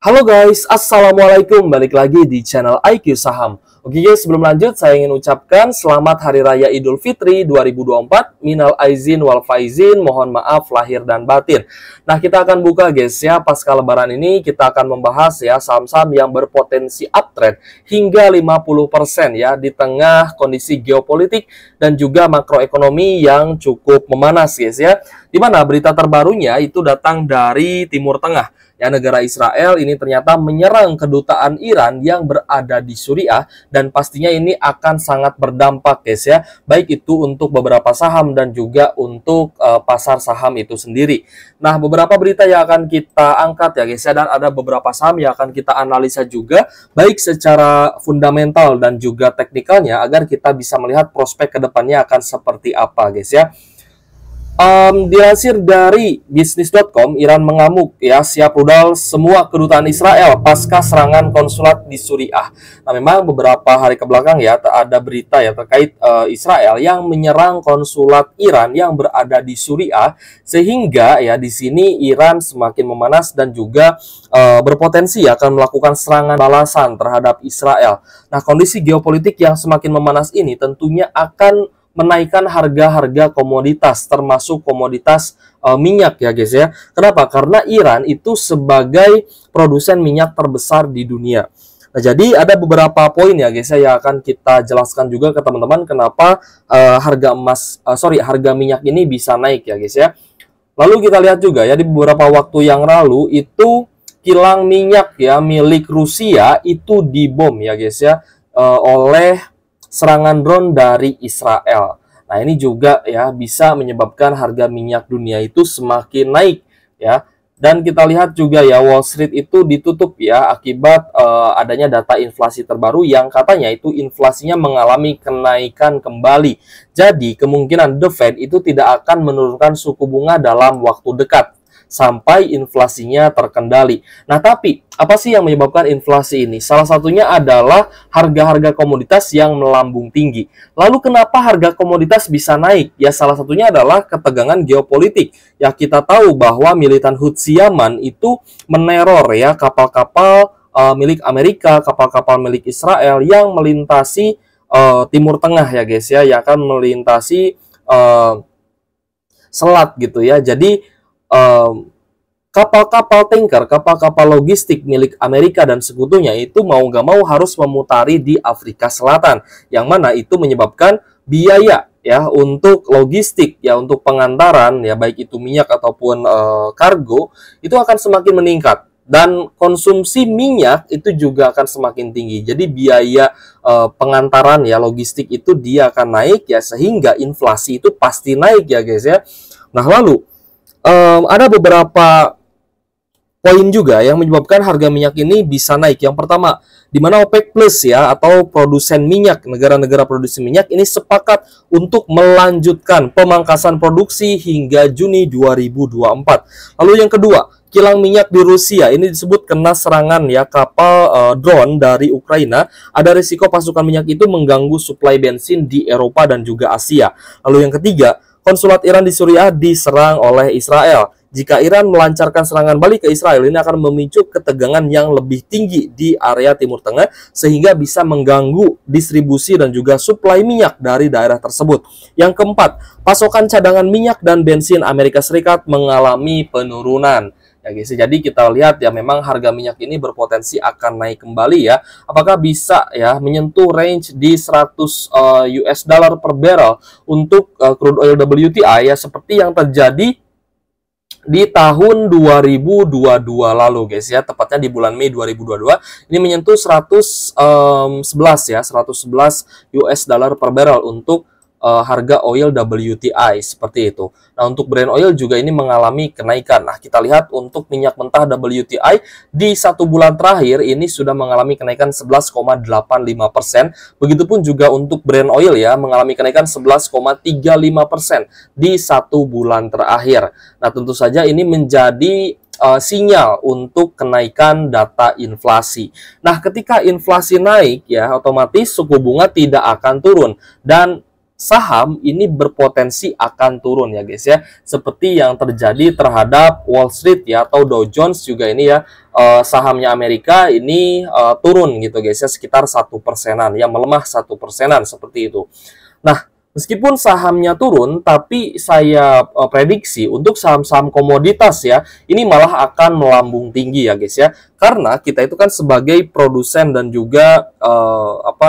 Halo guys, Assalamualaikum. Balik lagi di channel IQ Saham. Oke guys, sebelum lanjut saya ingin ucapkan selamat Hari Raya Idul Fitri 2024. Minal aizin wal faizin, mohon maaf lahir dan batin. Nah, kita akan buka guys ya, pasca lebaran ini kita akan membahas ya saham-saham yang berpotensi uptrend hingga 50% ya di tengah kondisi geopolitik dan juga makroekonomi yang cukup memanas guys ya. Dimana berita terbarunya itu datang dari Timur Tengah. Ya, negara Israel ini ternyata menyerang kedutaan Iran yang berada di Suriah dan pastinya ini akan sangat berdampak guys ya, baik itu untuk beberapa saham dan juga untuk pasar saham itu sendiri. Nah, beberapa berita yang akan kita angkat ya guys ya, dan ada beberapa saham yang akan kita analisa juga baik secara fundamental dan juga teknikalnya agar kita bisa melihat prospek kedepannya akan seperti apa guys ya. Dilansir dari bisnis.com, Iran mengamuk ya, siap rudal semua kedutaan Israel pasca serangan konsulat di Suriah. Nah, memang beberapa hari ke belakang ya ada berita ya terkait Israel yang menyerang konsulat Iran yang berada di Suriah, sehingga ya di sini Iran semakin memanas dan juga berpotensi akan melakukan serangan balasan terhadap Israel. Nah, kondisi geopolitik yang semakin memanas ini tentunya akan menaikkan harga-harga komoditas, termasuk komoditas minyak ya guys ya. Kenapa? Karena Iran itu sebagai produsen minyak terbesar di dunia. Nah, jadi ada beberapa poin ya guys ya yang akan kita jelaskan juga ke teman-teman kenapa harga minyak ini bisa naik ya guys ya. Lalu kita lihat juga ya di beberapa waktu yang lalu itu kilang minyak ya milik Rusia itu dibom ya guys ya oleh serangan drone dari Israel. Nah, ini juga ya bisa menyebabkan harga minyak dunia itu semakin naik ya. Dan kita lihat juga ya Wall Street itu ditutup ya akibat adanya data inflasi terbaru yang katanya itu inflasinya mengalami kenaikan kembali. Jadi kemungkinan The Fed itu tidak akan menurunkan suku bunga dalam waktu dekat sampai inflasinya terkendali. Nah, tapi apa sih yang menyebabkan inflasi ini? Salah satunya adalah harga-harga komoditas yang melambung tinggi. Lalu kenapa harga komoditas bisa naik? Ya, salah satunya adalah ketegangan geopolitik. Ya, kita tahu bahwa militan Houthi Yaman itu meneror ya kapal-kapal milik Amerika, kapal-kapal milik Israel yang melintasi Timur Tengah ya guys ya, yang akan melintasi selat gitu ya. Jadi kapal-kapal tanker, kapal-kapal logistik milik Amerika dan sekutunya itu mau nggak mau harus memutari di Afrika Selatan, yang mana itu menyebabkan biaya ya untuk logistik ya untuk pengantaran ya baik itu minyak ataupun kargo itu akan semakin meningkat. Dan konsumsi minyak itu juga akan semakin tinggi. Jadi biaya pengantaran ya logistik itu dia akan naik ya, sehingga inflasi itu pasti naik ya guys ya. Nah, lalu ada beberapa poin juga yang menyebabkan harga minyak ini bisa naik. Yang pertama, di mana OPEC Plus ya atau produsen minyak, negara-negara produsen minyak ini sepakat untuk melanjutkan pemangkasan produksi hingga Juni 2024. Lalu yang kedua, kilang minyak di Rusia ini disebut kena serangan ya kapal drone dari Ukraina. Ada risiko pasukan minyak itu mengganggu suplai bensin di Eropa dan juga Asia. Lalu yang ketiga, konsulat Iran di Suriah diserang oleh Israel. Jika Iran melancarkan serangan balik ke Israel, ini akan memicu ketegangan yang lebih tinggi di area Timur Tengah, sehingga bisa mengganggu distribusi dan juga suplai minyak dari daerah tersebut. Yang keempat, pasokan cadangan minyak dan bensin Amerika Serikat mengalami penurunan. Ya guys, jadi kita lihat ya memang harga minyak ini berpotensi akan naik kembali ya. Apakah bisa ya menyentuh range di 100 US dollar per barrel untuk crude oil WTI ya seperti yang terjadi di tahun 2022 lalu guys ya, tepatnya di bulan Mei 2022 ini menyentuh 111 ya, 111 US dollar per barrel untuk harga oil WTI seperti itu. Nah, untuk Brent oil juga ini mengalami kenaikan. Nah, kita lihat untuk minyak mentah WTI di 1 bulan terakhir ini sudah mengalami kenaikan 11,85%. Begitupun juga untuk Brent oil ya mengalami kenaikan 11,35% di 1 bulan terakhir. Nah, tentu saja ini menjadi sinyal untuk kenaikan data inflasi. Nah, ketika inflasi naik ya otomatis suku bunga tidak akan turun, dan saham ini berpotensi akan turun ya guys ya, seperti yang terjadi terhadap Wall Street ya, atau Dow Jones juga ini ya, sahamnya Amerika ini turun gitu guys ya, sekitar 1%-an ya, melemah 1%-an seperti itu. Nah, meskipun sahamnya turun, tapi saya prediksi untuk saham-saham komoditas ya, ini malah akan melambung tinggi ya guys ya. Karena kita itu kan sebagai produsen dan juga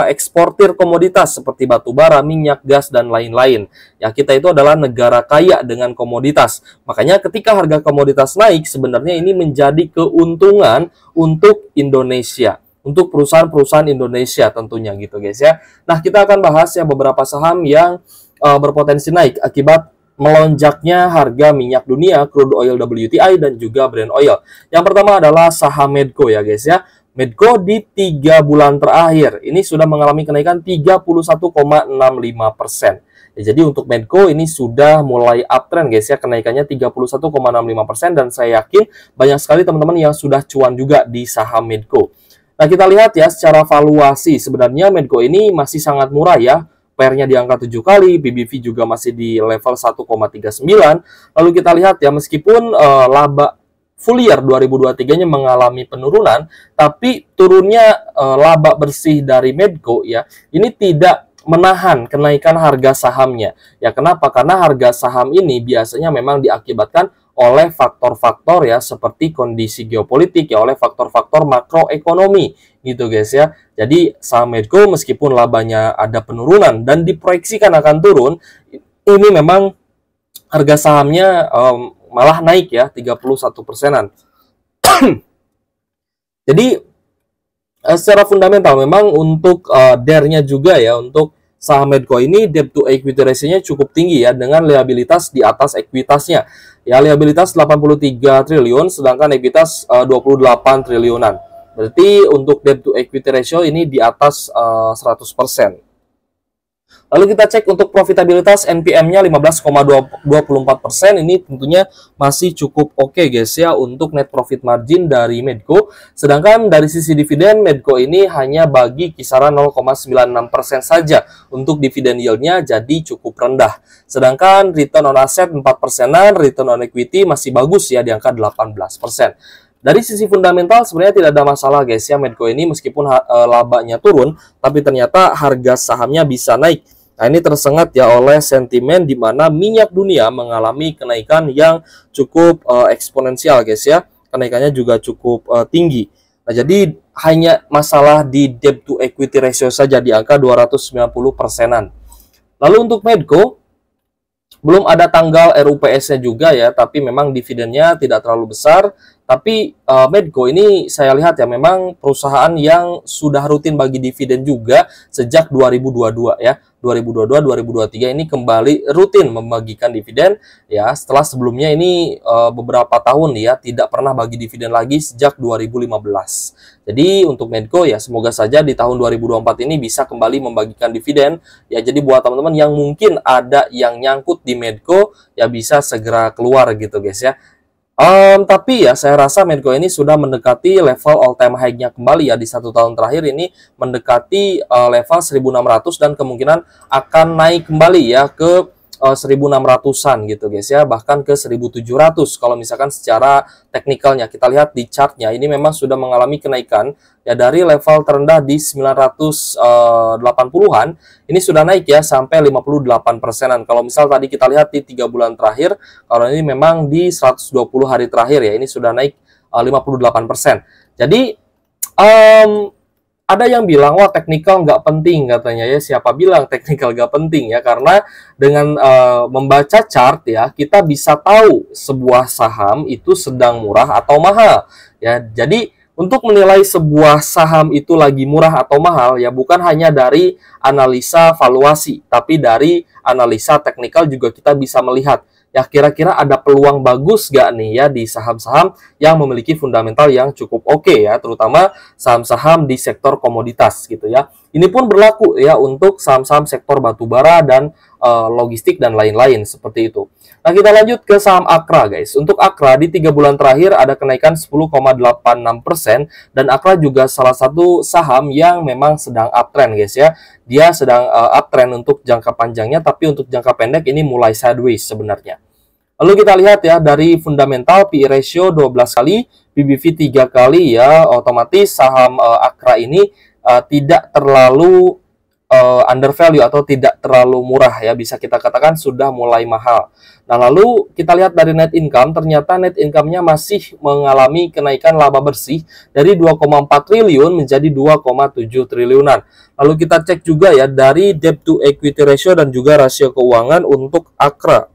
eksportir komoditas seperti batu bara, minyak, gas, dan lain-lain. Ya, kita itu adalah negara kaya dengan komoditas. Makanya ketika harga komoditas naik, sebenarnya ini menjadi keuntungan untuk Indonesia, untuk perusahaan-perusahaan Indonesia tentunya gitu guys ya. Nah, kita akan bahas ya beberapa saham yang berpotensi naik akibat melonjaknya harga minyak dunia, crude oil WTI, dan juga Brent oil. Yang pertama adalah saham Medco ya guys ya. Medco di 3 bulan terakhir ini sudah mengalami kenaikan 31,65%. Ya, jadi untuk Medco ini sudah mulai uptrend guys ya, kenaikannya 31,65%, dan saya yakin banyak sekali teman-teman yang sudah cuan juga di saham Medco. Nah, kita lihat ya secara valuasi, sebenarnya Medco ini masih sangat murah ya. PR-nya di angka 7 kali, PBV juga masih di level 1,39. Lalu kita lihat ya, meskipun laba full year 2023-nya mengalami penurunan, tapi turunnya laba bersih dari Medco ya, ini tidak menahan kenaikan harga sahamnya. Ya, kenapa? Karena harga saham ini biasanya memang diakibatkan oleh faktor-faktor ya, seperti kondisi geopolitik ya, oleh faktor-faktor makroekonomi gitu guys ya. Jadi saham Medco meskipun labanya ada penurunan dan diproyeksikan akan turun, ini memang harga sahamnya malah naik ya, 31%-an. Jadi secara fundamental memang untuk DER-nya juga ya, untuk saham Medco ini debt to equity ratio-nya cukup tinggi ya, dengan liabilitas di atas ekuitasnya. Ya, liabilitas 83 triliun sedangkan ekuitas 28 triliunan. Berarti untuk debt to equity ratio ini di atas 100%. Lalu kita cek untuk profitabilitas, NPM-nya 15,24%. Ini tentunya masih cukup oke guys ya untuk net profit margin dari Medco. Sedangkan dari sisi dividen, Medco ini hanya bagi kisaran 0,96% saja untuk dividen yield-nya, jadi cukup rendah. Sedangkan return on asset 4%-an, return on equity masih bagus ya di angka 18%. Dari sisi fundamental sebenarnya tidak ada masalah guys ya, Medco ini meskipun labanya turun, tapi ternyata harga sahamnya bisa naik. Nah, ini tersengat ya oleh sentimen di mana minyak dunia mengalami kenaikan yang cukup eksponensial guys ya. Kenaikannya juga cukup tinggi. Nah, jadi hanya masalah di debt to equity ratio saja di angka 290%-an. Lalu untuk Medco belum ada tanggal RUPS-nya juga ya, tapi memang dividennya tidak terlalu besar. Tapi Medco ini saya lihat ya memang perusahaan yang sudah rutin bagi dividen juga sejak 2022 ya. 2022-2023 ini kembali rutin membagikan dividen ya, setelah sebelumnya ini beberapa tahun ya tidak pernah bagi dividen lagi sejak 2015. Jadi untuk Medco ya semoga saja di tahun 2024 ini bisa kembali membagikan dividen ya. Jadi buat teman-teman yang mungkin ada yang nyangkut di Medco ya bisa segera keluar gitu guys ya. Tapi ya saya rasa Medco ini sudah mendekati level all time high-nya kembali ya, di 1 tahun terakhir ini mendekati level 1600 dan kemungkinan akan naik kembali ya ke 1600-an gitu guys ya, bahkan ke 1700 kalau misalkan secara teknikalnya kita lihat di chartnya. Ini memang sudah mengalami kenaikan ya, dari level terendah di 980-an ini sudah naik ya sampai 58%-an. Kalau misal tadi kita lihat di 3 bulan terakhir, kalau ini memang di 120 hari terakhir ya, ini sudah naik 58%. Jadi ada yang bilang, wah teknikal nggak penting katanya ya. Siapa bilang teknikal nggak penting ya? Karena dengan membaca chart ya, kita bisa tahu sebuah saham itu sedang murah atau mahal. Ya, jadi untuk menilai sebuah saham itu lagi murah atau mahal ya bukan hanya dari analisa valuasi, tapi dari analisa teknikal juga kita bisa melihat. Ya kira-kira ada peluang bagus gak nih ya di saham-saham yang memiliki fundamental yang cukup oke ya, terutama saham-saham di sektor komoditas gitu ya. Ini pun berlaku ya untuk saham-saham sektor batubara dan logistik dan lain-lain seperti itu. Nah, kita lanjut ke saham Akra, guys. Untuk Akra di 3 bulan terakhir ada kenaikan 10,86% dan Akra juga salah satu saham yang memang sedang uptrend, guys ya. Dia sedang uptrend untuk jangka panjangnya, tapi untuk jangka pendek ini mulai sideways sebenarnya. Lalu kita lihat ya dari fundamental PE ratio 12 kali, PBV 3 kali ya, otomatis saham Akra ini tidak terlalu undervalue atau tidak terlalu murah ya, bisa kita katakan sudah mulai mahal. Nah, lalu kita lihat dari net income, ternyata net income-nya masih mengalami kenaikan laba bersih dari 2,4 triliun menjadi 2,7 triliunan. Lalu kita cek juga ya dari debt to equity ratio dan juga rasio keuangan untuk Akra.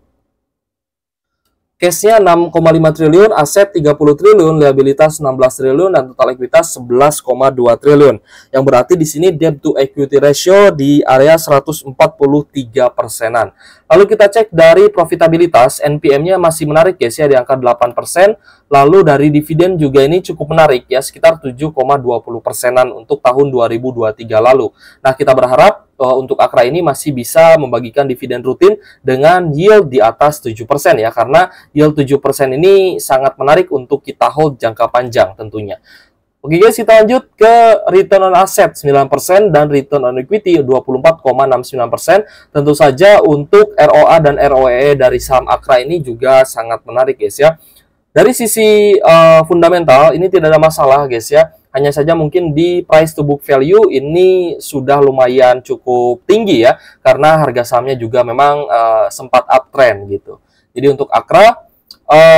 Cash-nya 6,5 triliun, aset 30 triliun, liabilitas 16 triliun, dan total ekuitas 11,2 triliun. Yang berarti di sini debt to equity ratio di area 143%-an. Lalu kita cek dari profitabilitas, NPM-nya masih menarik guys ya, di angka 8%. Lalu dari dividen juga ini cukup menarik ya, sekitar 7,20%-an untuk tahun 2023 lalu. Nah, kita berharap untuk Akra ini masih bisa membagikan dividen rutin dengan yield di atas 7% ya, karena yield 7% ini sangat menarik untuk kita hold jangka panjang tentunya. Oke guys, kita lanjut ke return on asset 9% dan return on equity 24,69%. Tentu saja untuk ROA dan ROE dari saham Akra ini juga sangat menarik guys ya. Dari sisi fundamental ini tidak ada masalah guys ya. Hanya saja mungkin di price to book value ini sudah lumayan cukup tinggi ya, karena harga sahamnya juga memang sempat uptrend gitu. Jadi untuk Akra,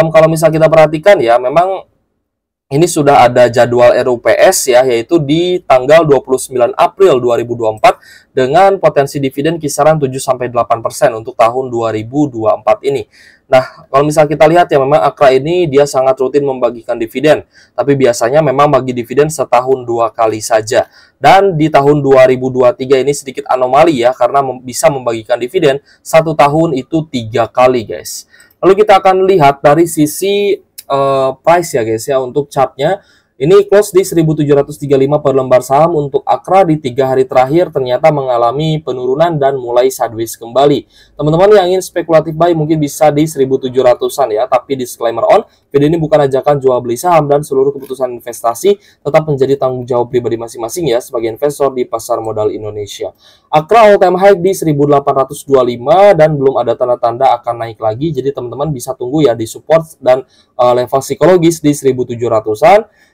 kalau misal kita perhatikan ya, memang ini sudah ada jadwal RUPS ya, yaitu di tanggal 29 April 2024 dengan potensi dividen kisaran 7-8% untuk tahun 2024 ini. Nah, kalau misal kita lihat ya, memang Akra ini dia sangat rutin membagikan dividen, tapi biasanya memang bagi dividen setahun 2 kali saja. Dan di tahun 2023 ini sedikit anomali ya, karena bisa membagikan dividen 1 tahun itu 3 kali guys. Lalu kita akan lihat dari sisi price ya guys ya, untuk chartnya ini close di 1735 per lembar saham. Untuk Akra di 3 hari terakhir ternyata mengalami penurunan dan mulai sideways kembali. Teman-teman yang ingin spekulatif buy mungkin bisa di 1700-an ya, tapi disclaimer on, video ini bukan ajakan jual beli saham dan seluruh keputusan investasi tetap menjadi tanggung jawab pribadi masing-masing ya sebagai investor di pasar modal Indonesia. Akra all time high di 1825 dan belum ada tanda-tanda akan naik lagi, jadi teman-teman bisa tunggu ya di support dan level psikologis di 1700-an.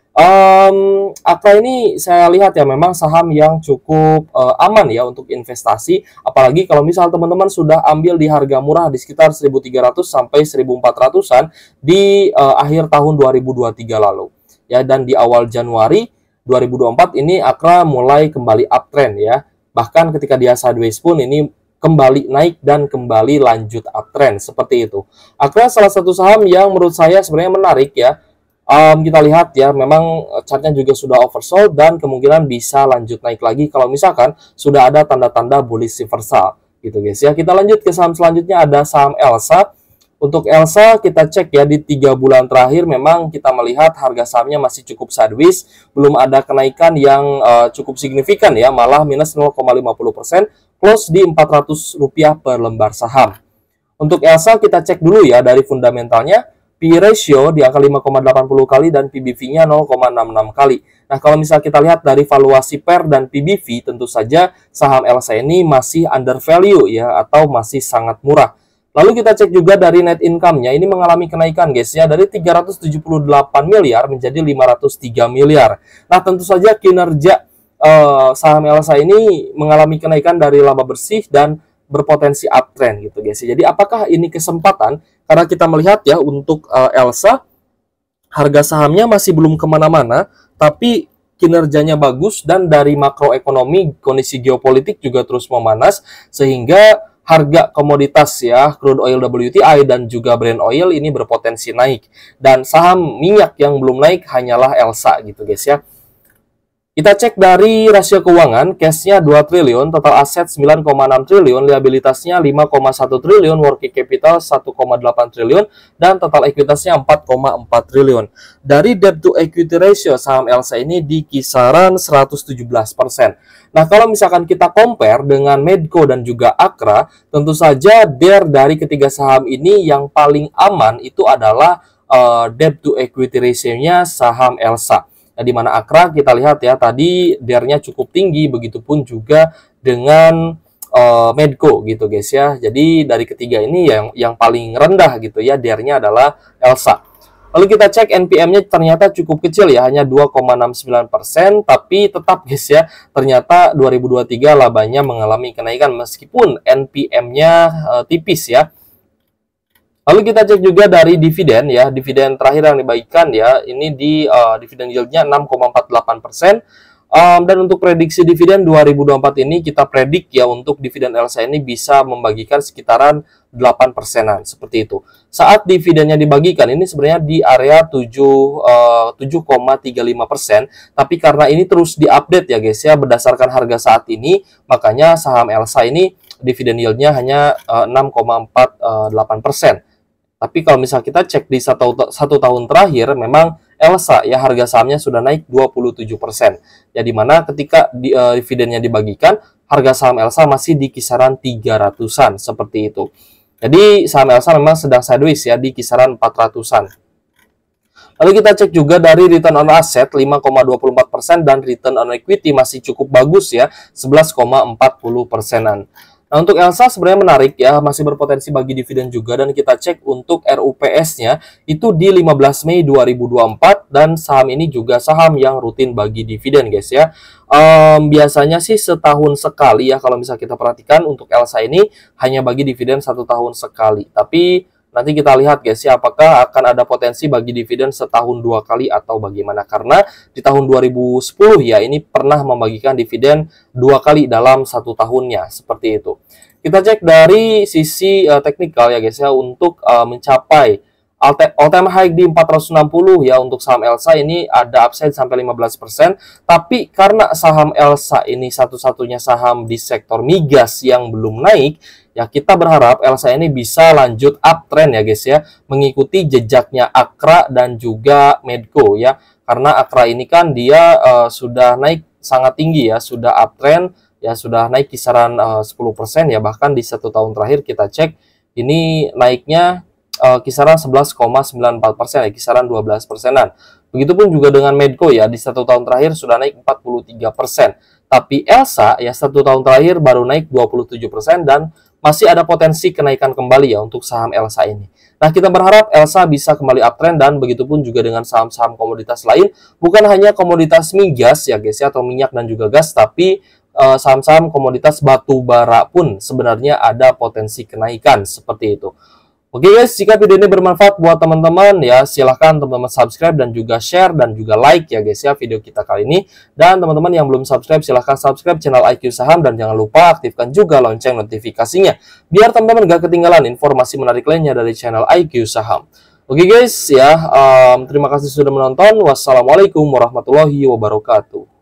Akra ini saya lihat ya memang saham yang cukup aman ya untuk investasi, apalagi kalau misal teman-teman sudah ambil di harga murah di sekitar 1300 sampai 1400-an di akhir tahun 2023 lalu ya, dan di awal Januari 2024 ini Akra mulai kembali uptrend ya, bahkan ketika dia sideways pun ini kembali naik dan kembali lanjut uptrend seperti itu. Akra salah satu saham yang menurut saya sebenarnya menarik ya. Kita lihat ya, memang chartnya juga sudah oversold dan kemungkinan bisa lanjut naik lagi kalau misalkan sudah ada tanda-tanda bullish reversal gitu guys ya. Kita lanjut ke saham selanjutnya, ada saham Elsa. Untuk Elsa kita cek ya di 3 bulan terakhir memang kita melihat harga sahamnya masih cukup sideways, belum ada kenaikan yang cukup signifikan ya, malah minus 0,50%, close di Rp400 per lembar saham. Untuk Elsa kita cek dulu ya dari fundamentalnya. PE ratio di angka 5,80 kali dan PBV-nya 0,66 kali. Nah, kalau misal kita lihat dari valuasi PER dan PBV, tentu saja saham Elsa ini masih undervalue ya, atau masih sangat murah. Lalu kita cek juga dari net income-nya, ini mengalami kenaikan guys ya, dari 378 miliar menjadi 503 miliar. Nah, tentu saja kinerja saham Elsa ini mengalami kenaikan dari laba bersih dan berpotensi uptrend gitu guys. Jadi apakah ini kesempatan? Karena kita melihat ya untuk Elsa harga sahamnya masih belum kemana-mana, tapi kinerjanya bagus dan dari makroekonomi kondisi geopolitik juga terus memanas sehingga harga komoditas ya crude oil WTI dan juga Brent oil ini berpotensi naik, dan saham minyak yang belum naik hanyalah Elsa gitu guys ya. Kita cek dari rasio keuangan, cash-nya 2 triliun, total aset 9,6 triliun, liabilitasnya 5,1 triliun, working capital 1,8 triliun, dan total ekuitasnya 4,4 triliun. Dari debt to equity ratio saham Elsa ini di kisaran 117%. Nah, kalau misalkan kita compare dengan Medco dan juga Akra, tentu saja dari ketiga saham ini yang paling aman itu adalah debt to equity ratio-nya saham Elsa. Nah, di mana Akra kita lihat ya tadi DER-nya cukup tinggi, begitupun juga dengan Medco gitu guys ya. Jadi dari ketiga ini yang paling rendah gitu ya DER-nya adalah Elsa. Lalu kita cek NPM-nya ternyata cukup kecil ya, hanya 2,69%, tapi tetap guys ya, ternyata 2023 labanya mengalami kenaikan meskipun NPM-nya tipis ya. Lalu kita cek juga dari dividen ya, dividen terakhir yang dibagikan ya, ini di dividen yield-nya 6,48%. Dan untuk prediksi dividen 2024 ini kita predik ya untuk dividen Elsa ini bisa membagikan sekitaran 8%-an seperti itu. Saat dividennya dibagikan ini sebenarnya di area 7,35%, tapi karena ini terus diupdate ya guys ya berdasarkan harga saat ini, makanya saham Elsa ini dividen yield-nya hanya 6,48%. Tapi kalau misal kita cek di satu tahun terakhir, memang Elsa ya harga sahamnya sudah naik 27%. Ya dimana ketika dividennya dibagikan, harga saham Elsa masih di kisaran 300-an seperti itu. Jadi saham Elsa memang sedang sideways ya di kisaran 400-an. Lalu kita cek juga dari return on asset 5,24% dan return on equity masih cukup bagus ya 11,40%-an. Nah, untuk Elsa sebenarnya menarik ya, masih berpotensi bagi dividen juga, dan kita cek untuk RUPS-nya itu di 15 Mei 2024 dan saham ini juga saham yang rutin bagi dividen guys ya. Biasanya sih setahun sekali ya kalau misal kita perhatikan untuk Elsa ini hanya bagi dividen 1 tahun sekali. Tapi nanti kita lihat guys ya, apakah akan ada potensi bagi dividen setahun 2 kali atau bagaimana. Karena di tahun 2010 ya, ini pernah membagikan dividen 2 kali dalam 1 tahunnya, seperti itu. Kita cek dari sisi teknikal ya guys ya, untuk mencapai all-time high di 460 ya untuk saham Elsa ini ada upside sampai 15%. Tapi karena saham Elsa ini satu-satunya saham di sektor migas yang belum naik, ya kita berharap Elsa ini bisa lanjut uptrend ya guys ya, mengikuti jejaknya Akra dan juga Medco ya. Karena Akra ini kan dia sudah naik sangat tinggi ya, sudah uptrend ya, sudah naik kisaran 10% ya, bahkan di 1 tahun terakhir kita cek ini naiknya kisaran 11,94% ya, kisaran 12%-an. Begitupun juga dengan Medco ya, di 1 tahun terakhir sudah naik 43%. Tapi Elsa ya 1 tahun terakhir baru naik 27% dan masih ada potensi kenaikan kembali ya untuk saham Elsa ini. Nah, kita berharap Elsa bisa kembali uptrend, dan begitupun juga dengan saham-saham komoditas lain, bukan hanya komoditas migas ya guys ya, atau minyak dan juga gas, tapi saham-saham komoditas batu bara pun sebenarnya ada potensi kenaikan seperti itu. Oke guys, jika video ini bermanfaat buat teman-teman ya, silahkan teman-teman subscribe dan juga share dan juga like ya guys ya video kita kali ini. Dan teman-teman yang belum subscribe, silahkan subscribe channel IQ Saham dan jangan lupa aktifkan juga lonceng notifikasinya biar teman-teman gak ketinggalan informasi menarik lainnya dari channel IQ Saham. Oke guys ya, terima kasih sudah menonton. Wassalamualaikum warahmatullahi wabarakatuh.